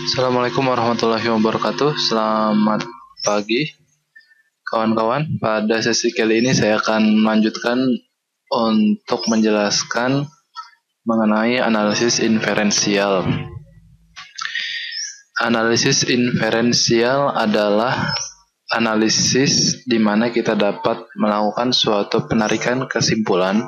Assalamualaikum warahmatullahi wabarakatuh. Selamat pagi, kawan-kawan. Pada sesi kali ini saya akan melanjutkan untuk menjelaskan mengenai analisis inferensial. Analisis inferensial adalah analisis di mana kita dapat melakukan suatu penarikan kesimpulan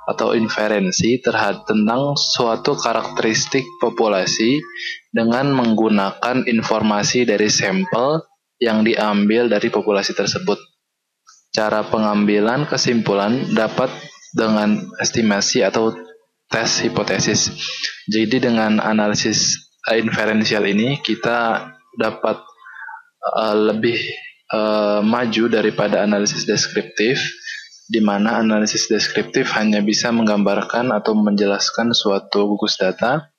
atau inferensi tentang suatu karakteristik populasi dengan menggunakan informasi dari sampel yang diambil dari populasi tersebut. Cara pengambilan kesimpulan dapat dengan estimasi atau tes hipotesis. Jadi dengan analisis inferensial ini kita dapat lebih maju daripada analisis deskriptif, di mana analisis deskriptif hanya bisa menggambarkan atau menjelaskan suatu gugus data,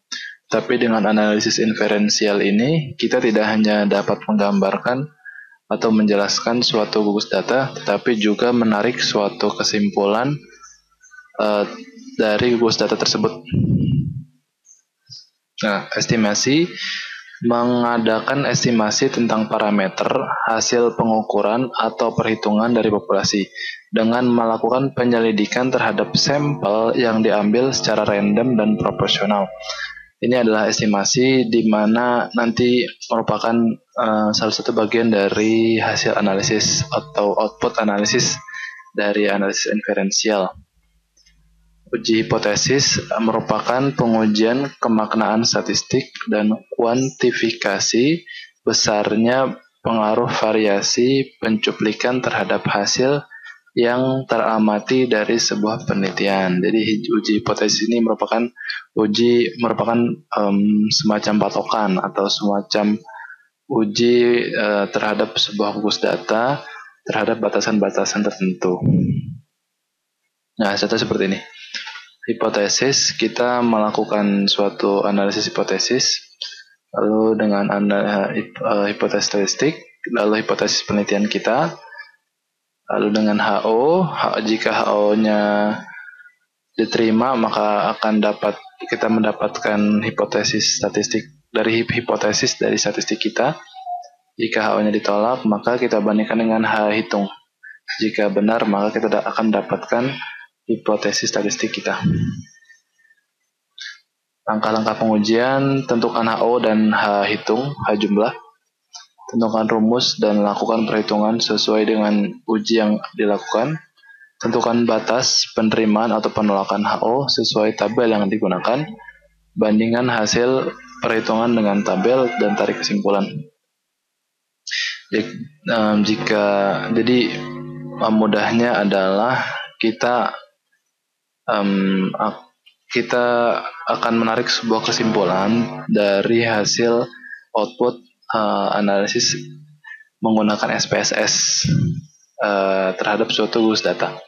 tapi dengan analisis inferensial ini kita tidak hanya dapat menggambarkan atau menjelaskan suatu gugus data, tetapi juga menarik suatu kesimpulan dari gugus data tersebut. Nah, estimasi mengadakan estimasi tentang parameter hasil pengukuran atau perhitungan dari populasi dengan melakukan penyelidikan terhadap sampel yang diambil secara random dan proporsional. Ini adalah estimasi di mana nanti merupakan salah satu bagian dari hasil analisis atau output analisis dari analisis inferensial. Uji hipotesis merupakan pengujian kemaknaan statistik dan kuantifikasi besarnya pengaruh variasi pencuplikan terhadap hasil yang teramati dari sebuah penelitian. Jadi uji hipotesis ini merupakan semacam patokan atau semacam uji terhadap sebuah gugus data terhadap batasan-batasan tertentu. Nah, contoh seperti ini. Hipotesis, kita melakukan suatu analisis hipotesis, lalu dengan hipotesis statistik, lalu hipotesis penelitian kita, lalu dengan HO, jika HO-nya diterima maka kita mendapatkan hipotesis statistik dari statistik kita. Jika HO-nya ditolak maka kita bandingkan dengan H hitung. Jika benar maka kita akan dapatkan hipotesis statistik kita. Langkah-langkah pengujian, tentukan HO dan H hitung, H jumlah. Tentukan rumus dan lakukan perhitungan sesuai dengan uji yang dilakukan. Tentukan batas penerimaan atau penolakan HO sesuai tabel yang digunakan. Bandingkan hasil perhitungan dengan tabel dan tarik kesimpulan. Jadi mudahnya adalah kita akan menarik sebuah kesimpulan dari hasil output analisis menggunakan SPSS terhadap suatu gugus data.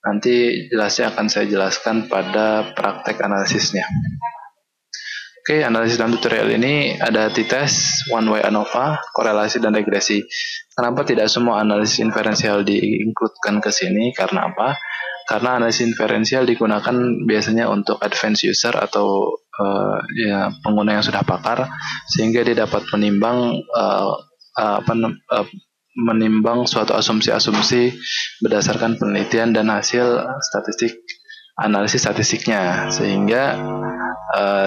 Nanti jelasnya akan saya jelaskan pada praktek analisisnya. Oke, analisis dalam tutorial ini ada t-test, one-way ANOVA, korelasi dan regresi. Kenapa tidak semua analisis inferensial di-includekan ke sini? Karena apa? Karena analisis inferensial digunakan biasanya untuk advanced user atau pengguna yang sudah pakar, sehingga dia dapat menimbang suatu asumsi-asumsi berdasarkan penelitian dan hasil analisis statistiknya, sehingga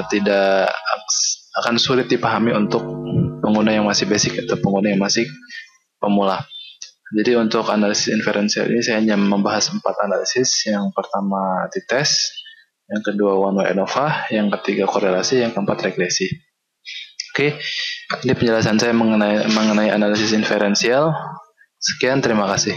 tidak akan sulit dipahami untuk pengguna yang masih basic atau pengguna yang masih pemula. Jadi untuk analisis inferensial ini saya hanya membahas 4 analisis. Yang pertama t-test, yang kedua one-way ANOVA, yang ketiga korelasi, yang keempat regresi. Oke, ini penjelasan saya mengenai analisis inferensial. Sekian, terima kasih.